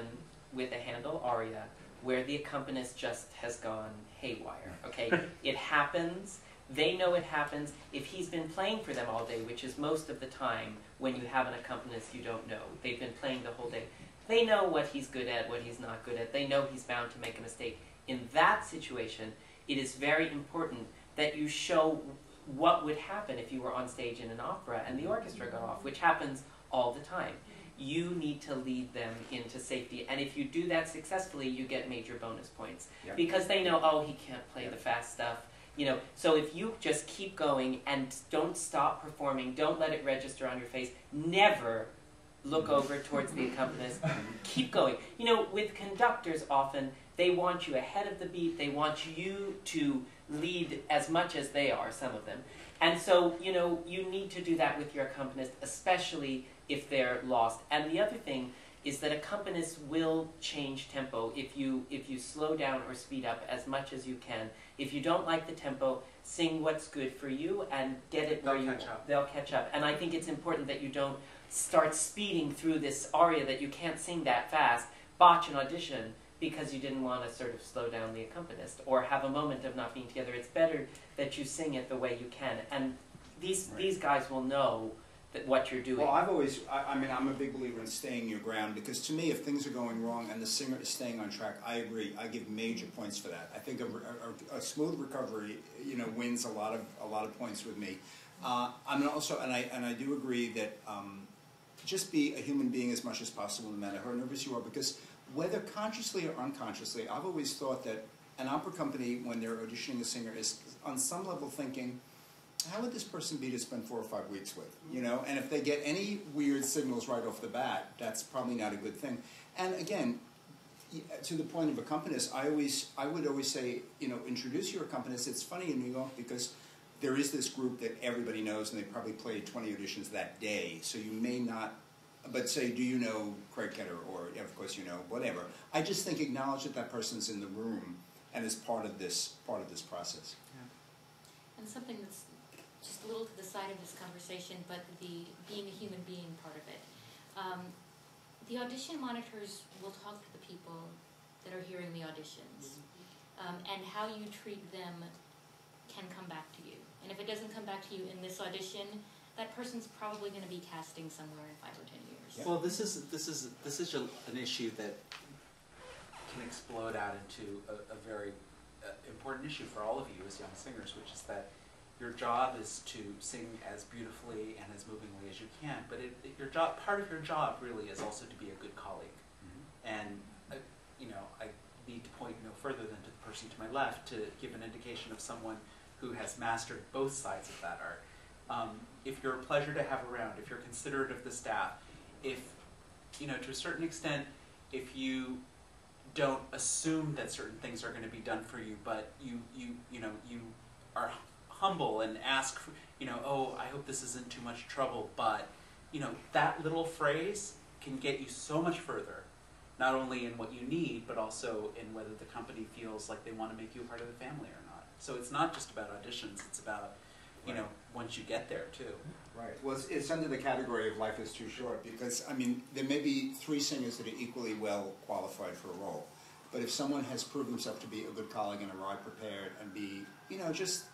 with a Handel aria where the accompanist just has gone haywire, okay? It happens. They know it happens. If he's been playing for them all day, which is most of the time when you have an accompanist you don't know, they've been playing the whole day, they know what he's good at, what he's not good at. They know he's bound to make a mistake. In that situation, it is very important that you show what would happen if you were on stage in an opera and the orchestra got off, which happens all the time. You need to lead them into safety, and if you do that successfully, you get major bonus points. Yeah. Because they know, oh, he can't play the fast stuff. So if you just keep going and don't stop performing, don't let it register on your face, never look over towards the accompanist, keep going. With conductors often, they want you ahead of the beat, they want you to lead as much as they are, some of them. And so, you need to do that with your accompanist, especially if they're lost. And the other thing is that accompanists will change tempo if you slow down or speed up as much as you can. If you don't like the tempo, sing what's good for you and get it where they'll catch up. And I think it's important that you don't start speeding through this aria that you can't sing that fast, botch an audition, because you didn't want to sort of slow down the accompanist or have a moment of not being together. It's better that you sing it the way you can. And these guys will know what you're doing. Well, I'm a big believer in staying your ground, because to me, if things are going wrong and the singer is staying on track, I agree. I give major points for that. I think a smooth recovery, wins a lot of points with me. I do agree that just be a human being as much as possible, no matter how nervous you are, because whether consciously or unconsciously, I've always thought that an opera company, when they're auditioning a singer, is on some level thinking, how would this person be to spend 4 or 5 weeks with? And if they get any weird signals right off the bat, that's probably not a good thing. And again, to the point of accompanist, I would always say, introduce your accompanist. It's funny in New York because there is this group that everybody knows, and they probably played 20 auditions that day, so you may not. But say, do you know Craig Ketter, or of course you know, whatever. I just think acknowledge that person's in the room and is part of this process. Yeah. And something that's just a little to the side of this conversation, but the being a human being part of it. The audition monitors will talk to the people that are hearing the auditions, and how you treat them can come back to you. And if it doesn't come back to you in this audition, that person's probably going to be casting somewhere in 5 or 10 years. Yeah. Well, this is an issue that can explode out into a very important issue for all of you as young singers, which is that your job is to sing as beautifully and as movingly as you can. But part of your job really is also to be a good colleague. And person to my left to give an indication of someone who has mastered both sides of that art. If you're a pleasure to have around, if you're considerate of the staff, if, to a certain extent, if you don't assume that certain things are going to be done for you, but you are humble and ask for, oh, I hope this isn't too much trouble, but, that little phrase can get you so much further, not only in what you need, but also in whether the company feels like they want to make you a part of the family or not. So it's not just about auditions, it's about, once you get there, too. Right. Well, it's under the category of life is too short because, there may be 3 singers that are equally well qualified for a role. But if someone has proved himself to be a good colleague and arrive prepared and be, just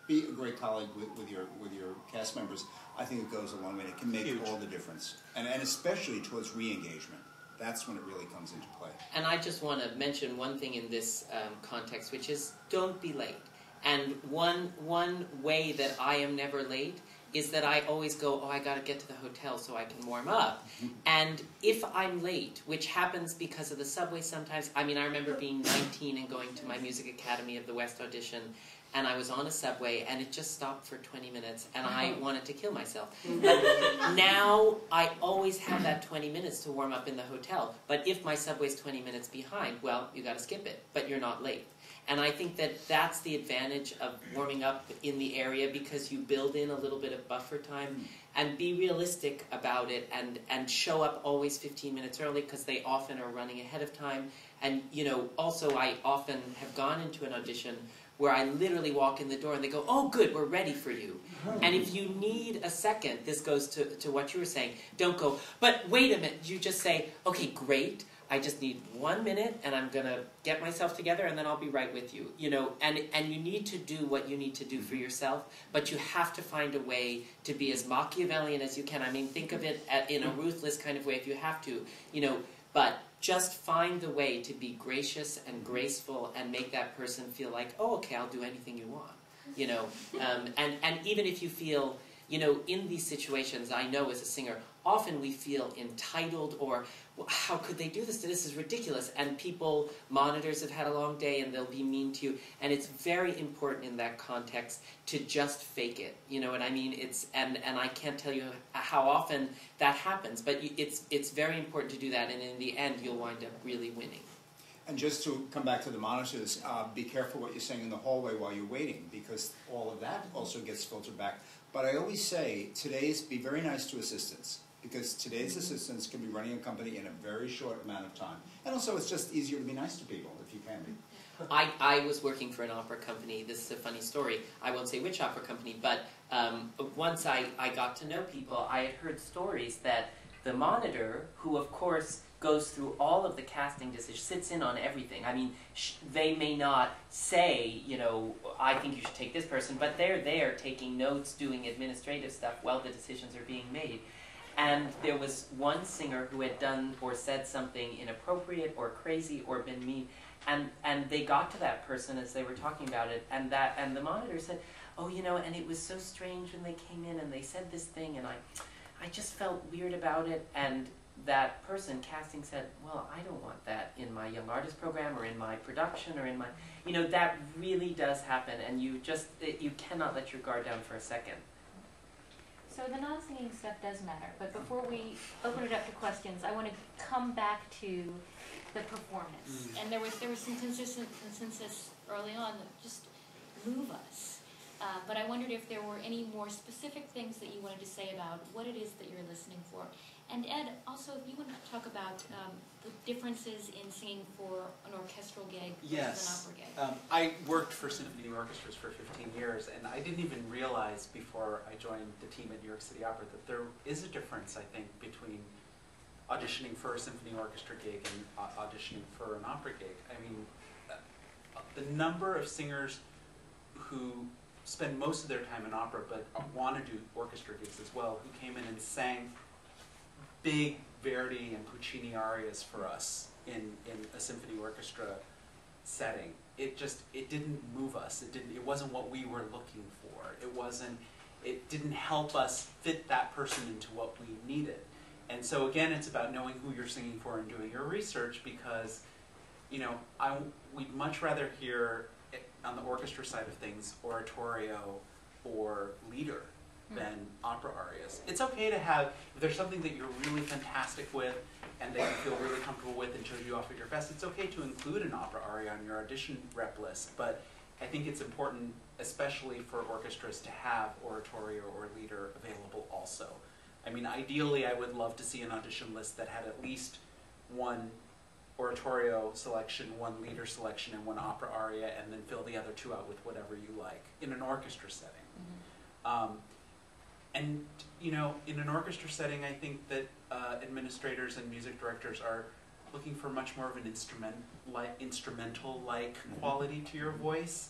be a great colleague with your cast members, I think it goes a long way. It can make all the difference. And especially towards re-engagement. That's when it really comes into play. And I just want to mention one thing in this context, which is don't be late. And one way that I am never late is that I always go, I got to get to the hotel so I can warm up. And if I'm late, which happens because of the subway sometimes, I remember being 19 and going to my Music Academy of the West audition, and I was on a subway, and it just stopped for 20 minutes, and I wanted to kill myself. But now I always have that 20 minutes to warm up in the hotel. But if my subway's 20 minutes behind, well, you got to skip it, but you're not late. And I think that that's the advantage of warming up in the area because you build in a little bit of buffer time and be realistic about it and show up always 15 minutes early because they often are running ahead of time. And, also I often have gone into an audition where I literally walk in the door and they go, oh, good, we're ready for you. And if you need a second, this goes to what you were saying, don't go, but wait a minute, you just say, okay, great. I just need 1 minute, and I'm going to get myself together, and then I'll be right with you. And you need to do what you need to do for yourself, but you have to find a way to be as Machiavellian as you can. Think of it in a ruthless kind of way if you have to, but just find the way to be gracious and graceful and make that person feel like, oh, okay, I'll do anything you want. And even if you feel, in these situations, I know as a singer, often we feel entitled or, well, how could they do this? This is ridiculous. And monitors have had a long day and they'll be mean to you. And it's very important in that context to just fake it. You know what I mean? And I can't tell you how often that happens, but it's very important to do that. And in the end, you'll wind up really winning. And just to come back to the monitors, be careful what you're saying in the hallway while you're waiting, because all of that also gets filtered back. But I always say, be very nice to assistants, because today's assistants can be running a company in a very short amount of time. And also, it's just easier to be nice to people, if you can be. I was working for an opera company. This is a funny story. I won't say which opera company, but once I got to know people, I had heard stories that the monitor, who of course goes through all of the casting decisions, sits in on everything. They may not say, I think you should take this person, but they're there taking notes, doing administrative stuff while the decisions are being made. And there was one singer who had done or said something inappropriate or crazy or been mean, and they got to that person as they were talking about it, and the monitor said, oh, and it was so strange when they came in and they said this thing, and I just felt weird about it. And that person casting said, well, I don't want that in my young artist program or in my production or in my, that really does happen, and you cannot let your guard down for a second. So the non-singing stuff does matter, but before we open it up to questions, I want to come back to the performance. And there was some consensus early on that just move us. But I wondered if there were any more specific things that you wanted to say about what it is that you're listening for. And Ed, also, if you want to talk about the differences in singing for an orchestral gig versus an opera gig. I worked for symphony orchestras for 15 years, and I didn't even realize before I joined the team at New York City Opera that there is a difference, I think, between auditioning for a symphony orchestra gig and auditioning for an opera gig. The number of singers who spend most of their time in opera but want to do orchestra gigs as well, who came in and sang big Verdi and Puccini arias for us in a symphony orchestra setting. It didn't move us. It wasn't what we were looking for. It didn't help us fit that person into what we needed. And so again, it's about knowing who you're singing for and doing your research, because you know, we'd much rather hear on the orchestra side of things oratorio or leader than opera arias. It's okay to have, if there's something that you're really fantastic with and that you feel really comfortable with and shows you off at your best, it's okay to include an opera aria on your audition rep list, but I think it's important, especially for orchestras, to have oratorio or leader available also. I mean, ideally I would love to see an audition list that had at least one oratorio selection, one leader selection, and one opera aria, and then fill the other two out with whatever you like in an orchestra setting. And you know, in an orchestra setting, I think that administrators and music directors are looking for much more of an instrumental-like quality to your voice.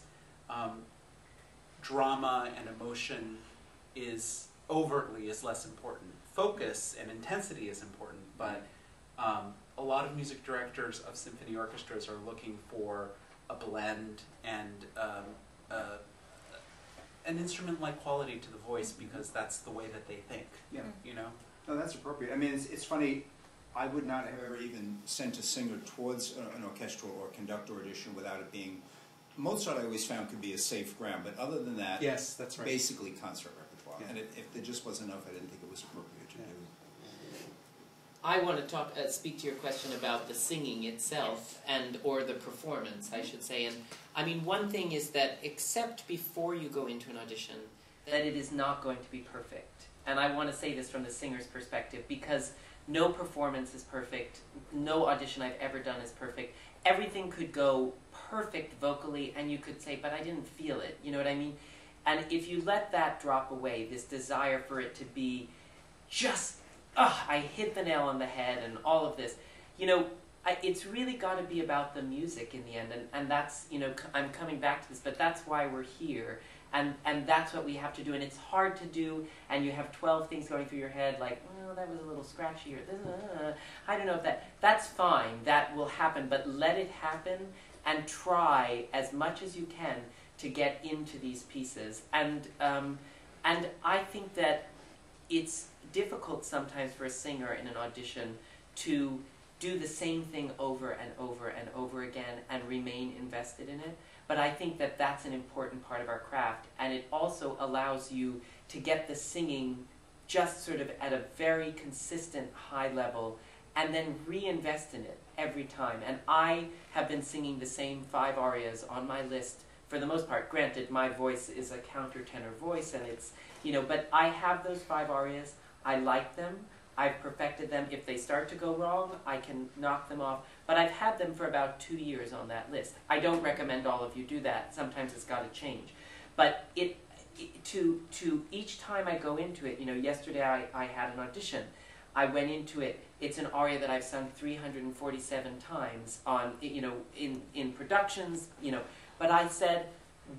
Drama and emotion is less important. Focus and intensity is important, but a lot of music directors of symphony orchestras are looking for a blend and an instrument-like quality to the voice because that's the way that they think. Yeah. You know? No, that's appropriate. I mean, it's funny, I would not have ever even sent a singer towards an orchestral or conductor audition without it being, Mozart I always found could be a safe ground, but other than that, Yes, that's right. basically concert repertoire. Yeah. And if there just wasn't enough, I didn't think it was appropriate to do. I want to speak to your question about the singing itself, or the performance, I should say. And I mean, one thing is that accept before you go into an audition that it is not going to be perfect. And I want to say this from the singer's perspective, because no performance is perfect, no audition I've ever done is perfect. Everything could go perfect vocally, and you could say, but I didn't feel it, you know what I mean? And if you let that drop away, this desire for it to be just, I hit the nail on the head and all of this, you know, it's really got to be about the music in the end, and that's, you know, I'm coming back to this, but that's why we're here, and that's what we have to do, and it's hard to do, and you have 12 things going through your head, like, well, that was a little scratchy, or I don't know if that's fine, that will happen, but let it happen, and try as much as you can to get into these pieces, and I think that it's difficult sometimes for a singer in an audition to do the same thing over and over and over again and remain invested in it. But I think that that's an important part of our craft, and it also allows you to get the singing just sort of at a very consistent high level and then reinvest in it every time. And I have been singing the same 5 arias on my list for the most part. Granted, my voice is a countertenor voice, and it's, you know, but I have those 5 arias. I like them. I've perfected them. If they start to go wrong, I can knock them off. But I've had them for about 2 years on that list. I don't recommend all of you do that. Sometimes it's got to change. But to each time I go into it, you know, yesterday I had an audition. I went into it. It's an aria that I've sung 347 times on, you know, in productions, you know. But I said,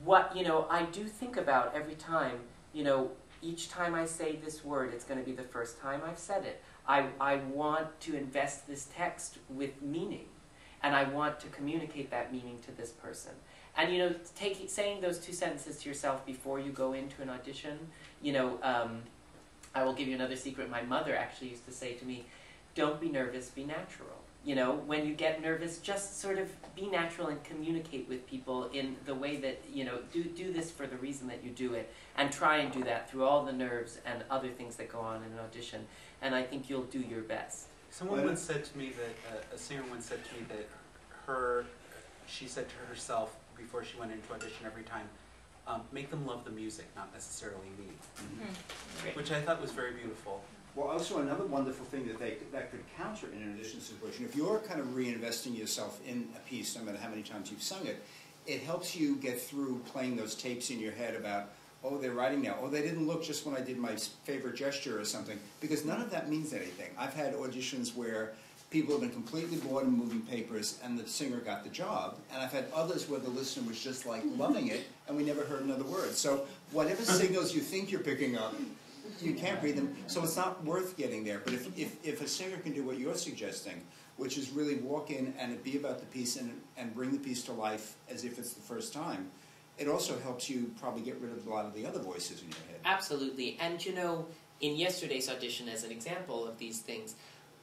what, you know, I do think about every time, you know, each time I say this word, it's going to be the first time I've said it. I want to invest this text with meaning, and I want to communicate that meaning to this person. And, you know, saying those 2 sentences to yourself before you go into an audition, you know, I will give you another secret. My mother actually used to say to me, don't be nervous, be natural. You know, when you get nervous, just sort of be natural and communicate with people in the way that, you know, do this for the reason that you do it, and try and do that through all the nerves and other things that go on in an audition, and I think you'll do your best. Someone once said to me that, a singer once said to me that she said to herself before she went into audition every time, make them love the music, not necessarily me. Mm-hmm. Which I thought was very beautiful. Well, also another wonderful thing that could counter in an audition situation, if you're kind of reinvesting yourself in a piece, no matter how many times you've sung it, it helps you get through playing those tapes in your head about, oh, they're writing now, oh, they didn't look just when I did my favorite gesture or something, because none of that means anything. I've had auditions where people have been completely bored and moving papers, and the singer got the job, and I've had others where the listener was just like loving it, and we never heard another word. So whatever signals you think you're picking up, you can't read them, so it's not worth getting there. But if a singer can do what you're suggesting, which is really walk in and it be about the piece and bring the piece to life as if it's the first time, it also helps you probably get rid of a lot of the other voices in your head. Absolutely. And you know, in yesterday's audition, as an example of these things,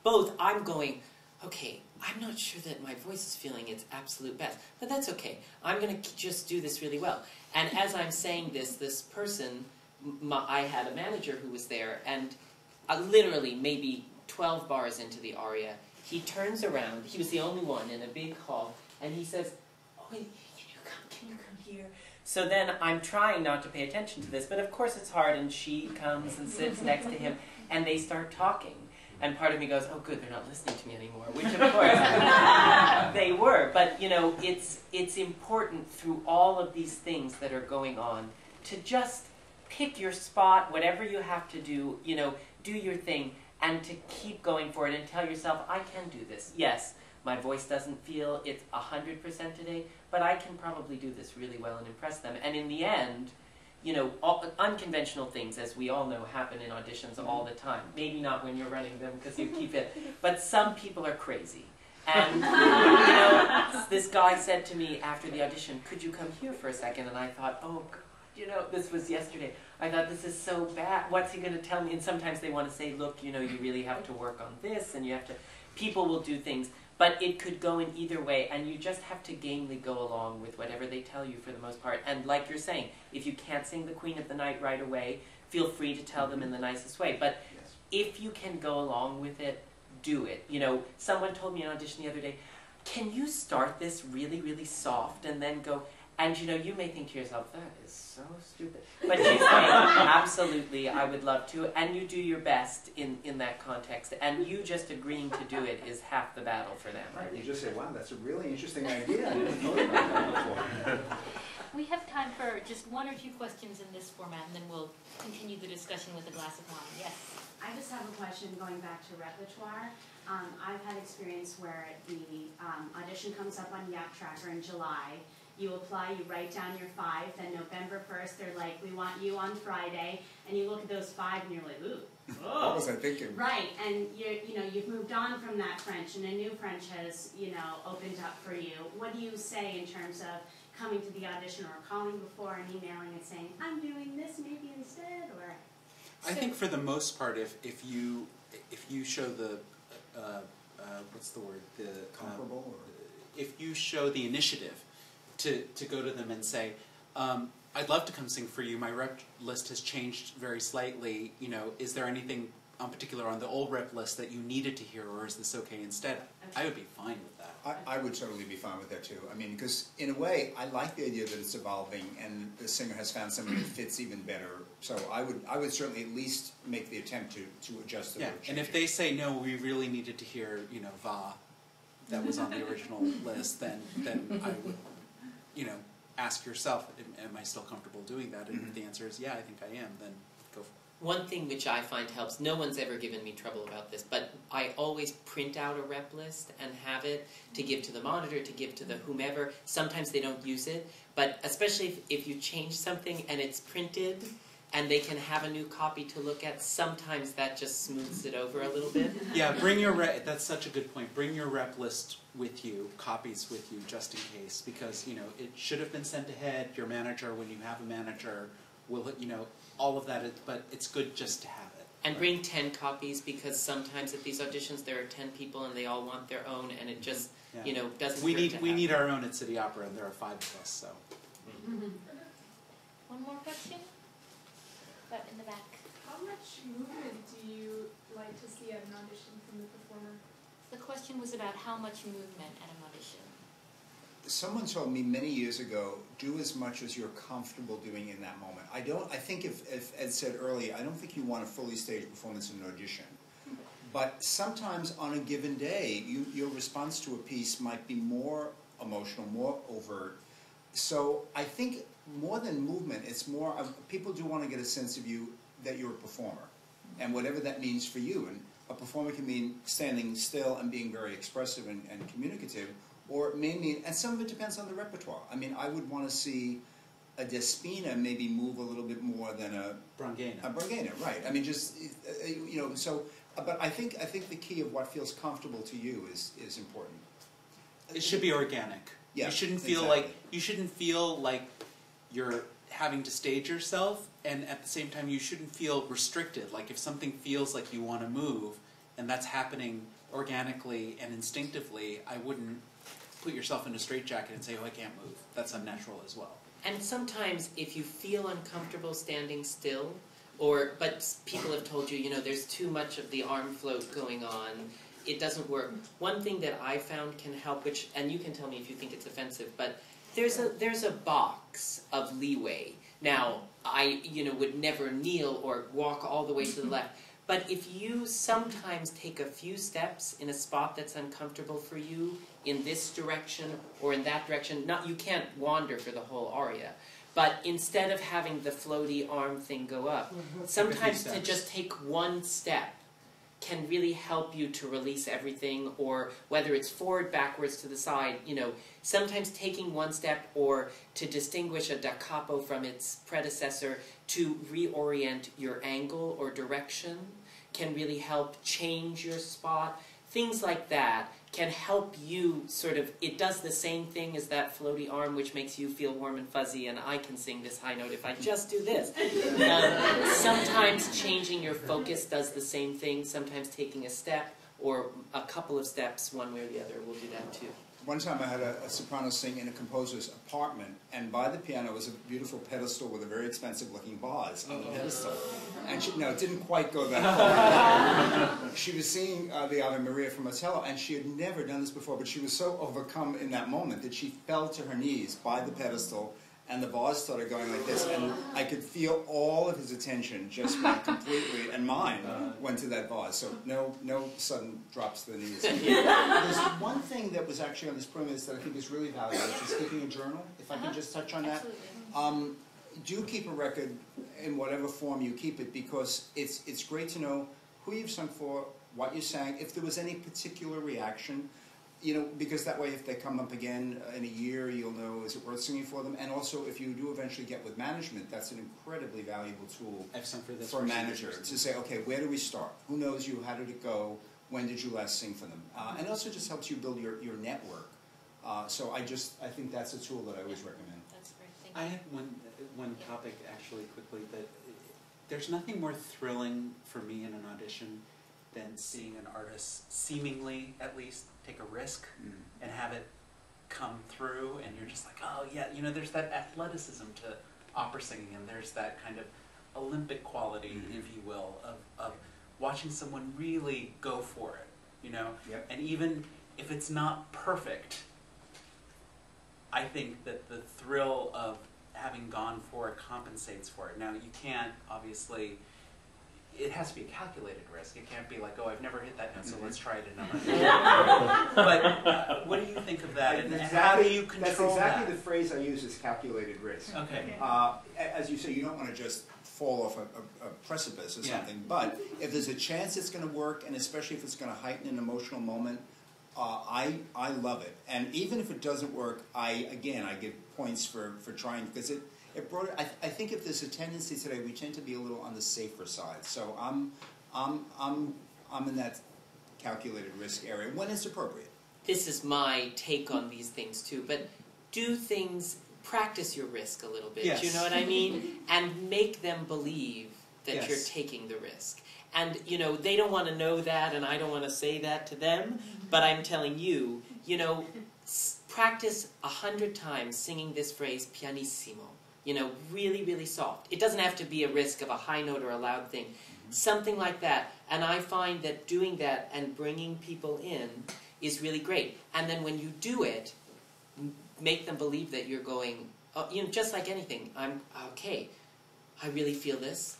both I'm going, okay, I'm I'm not sure that my voice is feeling its absolute best, but that's okay. I'm going to just do this really well. And as I'm saying this person, I had a manager who was there, and literally maybe 12 bars into the aria, he turns around, he was the only one in a big hall, and he says, "Oh, can you come here?" So then I'm trying not to pay attention to this, but of course it's hard, and she comes and sits next to him, and they start talking. And part of me goes, oh good, they're not listening to me anymore, which of course they were. But you know, it's important through all of these things that are going on to just pick your spot, whatever you have to do, you know, do your thing, and to keep going for it and tell yourself, I can do this. Yes, my voice doesn't feel it's 100% today, but I can probably do this really well and impress them. And in the end, you know, unconventional things, as we all know, happen in auditions all the time. Maybe not when you're running them because you keep it, but some people are crazy. And, you know, this guy said to me after the audition, could you come here for a second? And I thought, oh, God, you know, this was yesterday. I thought, this is so bad. What's he going to tell me? And sometimes they want to say, look, you know, you really have to work on this, and you have to, people will do things. But it could go in either way, and you just have to gamely go along with whatever they tell you for the most part. And like you're saying, if you can't sing the Queen of the Night right away, feel free to tell them in the nicest way. But if you can go along with it, do it. You know, someone told me in an audition the other day, can you start this really, really soft and then go, and you know, you may think to yourself, that is so stupid. But she's saying, absolutely, I would love to, and you do your best in that context. And you just agreeing to do it is half the battle for them. Right, you just say, wow, that's a really interesting idea. I didn't know about that before. We have time for just one or two questions in this format, and then we'll continue the discussion with a glass of wine. Yes? I just have a question going back to Repertoire. I've had experience where the audition comes up on Tracker in July. You apply, you write down your 5, then November 1st, they're like, we want you on Friday, and you look at those 5 and you're like, ooh. What was I thinking? Right, and you've moved on from that French, and a new French has, opened up for you. What do you say in terms of coming to the audition or calling before and emailing and saying, I'm doing this maybe instead, or? I think for the most part, if you show the what's the word, the Comparable, or? If you show the initiative to go to them and say, I'd love to come sing for you. My rep list has changed very slightly. You know, is there anything in particular on the old rep list that you needed to hear, or is this okay instead? Okay. I would be fine with that. I would totally be fine with that too. I mean, because in a way, I like the idea that it's evolving and the singer has found something that fits even better. So I would certainly at least make the attempt to adjust the word. And if they say, no, we really needed to hear, you know, Va, that was on the original list, then I would, you know, ask yourself, am I still comfortable doing that? And if the answer is, yeah, I think I am, then go for it. One thing which I find helps, no one's ever given me trouble about this, but I always print out a rep list and have it to give to the monitor, to give to the whomever. Sometimes they don't use it, but especially if you change something and it's printed and they can have a new copy to look at, sometimes that just smooths it over a little bit. Yeah, bring your that's such a good point. Bring your rep list with you, copies with you, just in case, because, you know, it should have been sent ahead. Your manager, when you have a manager, will, you know, all of that, but it's good just to have it. And bring 10 copies, because sometimes at these auditions there are 10 people and they all want their own, and it just, you know, doesn't we hurt need to we have need it. our own at City Opera, and there are 5 of us, so. One more question? But in the back. How much movement do you like to see at an audition from the performer? The question was about how much movement at an audition. Someone told me many years ago, do as much as you're comfortable doing in that moment. I think if Ed said earlier, I don't think you want a fully staged performance in an audition. But sometimes on a given day, your response to a piece might be more emotional, more overt. So I think more than movement, it's more of, people do want to get a sense of you that you're a performer. And whatever that means for you. And a performer can mean standing still and being very expressive and communicative, or it may mean, and some of it depends on the repertoire. I mean, I would want to see a Despina maybe move a little bit more than a Brangena. A Brangena, right. I mean, just, you know, so, but I think the key of what feels comfortable to you is important. It should be organic. Yeah, you shouldn't feel like you're having to stage yourself, and at the same time you shouldn't feel restricted. Like if something feels like you want to move, and that's happening organically and instinctively, I wouldn't put yourself in a straitjacket and say, oh, I can't move. That's unnatural as well. And sometimes if you feel uncomfortable standing still, but people have told you, there's too much of the arm float going on, it doesn't work. One thing that I found can help, and you can tell me if you think it's offensive, but there's a box of leeway. Now, I would never kneel or walk all the way to the left, but if you sometimes take a few steps in a spot that's uncomfortable for you, in this direction or in that direction, you can't wander for the whole aria, but instead of having the floaty arm thing go up, sometimes to just take one step can really help you to release everything, or whether it's forward, backwards, to the side, sometimes taking one step, or to distinguish a da capo from its predecessor, to reorient your angle or direction can really help change your spot. Things like that can help you it does the same thing as that floaty arm, which makes you feel warm and fuzzy, and I can sing this high note if I just do this. Sometimes changing your focus does the same thing. Sometimes taking a step or a couple of steps one way or the other will do that too. One time I had a soprano sing in a composer's apartment, and by the piano was a beautiful pedestal with a very expensive-looking vase on the pedestal. And it didn't quite go that far. She was singing the Ave Maria from Otello, and she had never done this before, but she was so overcome in that moment that she fell to her knees by the pedestal, and the vase started going like this, and I could feel all of his attention just went completely, and mine went to that vase. So no sudden drops to the knees. There's one thing that was actually on this program that I think is really valuable, which is keeping a journal. If I can just touch on that. Do keep a record in whatever form you keep it, because it's great to know who you've sung for, what you sang, if there was any particular reaction. Because that way if they come up again in a year, you'll know, is it worth singing for them? And also, if you do eventually get with management, that's an incredibly valuable tool for a manager to say, okay, where do we start? Who knows you? How did it go? When did you last sing for them? And also just helps you build your network. So I think that's a tool that I always recommend. That's great. Thank I you. had one topic actually quickly, that there's nothing more thrilling for me in an audition than seeing an artist, seemingly at least, take a risk and have it come through, and you're just like, oh yeah, there's that athleticism to opera singing, and there's that kind of Olympic quality, if you will, of watching someone really go for it, Yep. And even if it's not perfect, I think that the thrill of having gone for it compensates for it. Now, you can't, obviously, it has to be a calculated risk. It can't be like, oh, I've never hit that note, so let's try it another time. But what do you think of that, and how do you control that? That's exactly the phrase I use, is calculated risk. Okay. As you say, you don't want to just fall off a precipice or something, but if there's a chance it's going to work, and especially if it's going to heighten an emotional moment, I love it. And even if it doesn't work, I give points for trying, because it brought it. I think if there's a tendency today, we tend to be a little on the safer side. So I'm in that calculated risk area when it's appropriate. This is my take on these things too, but do things, practice your risk a little bit, Yes. you know what I mean? And make them believe that Yes. you're taking the risk. And, they don't want to know that, and I don't want to say that to them, but I'm telling you, practice 100 times singing this phrase, pianissimo. Really, really soft. It doesn't have to be a risk of a high note or a loud thing. Something like that. And I find that doing that and bringing people in is really great. And then when you do it, make them believe that you're going, just like anything. I'm, okay, I really feel this,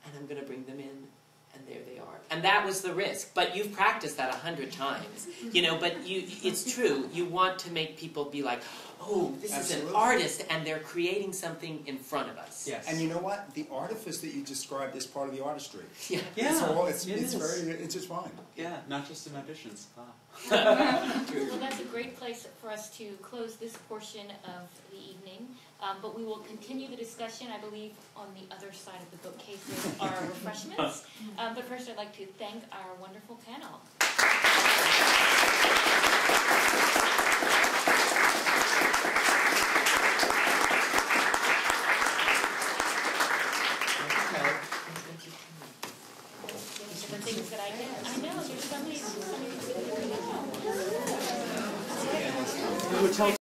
and I'm going to bring them in, and there they are. And that was the risk. But you've practiced that 100 times. But it's true. You want to make people be like, oh, this Absolutely. is an artist, and they're creating something in front of us. Yes. And you know what? The artifice that you described is part of the artistry. Yeah. It's very intertwined. Yeah, not just in auditions. Well, that's a great place for us to close this portion of the evening. But we will continue the discussion, I believe, on the other side of the bookcase with our refreshments. But first, I'd like to thank our wonderful panel. The things that I know, there's somebody's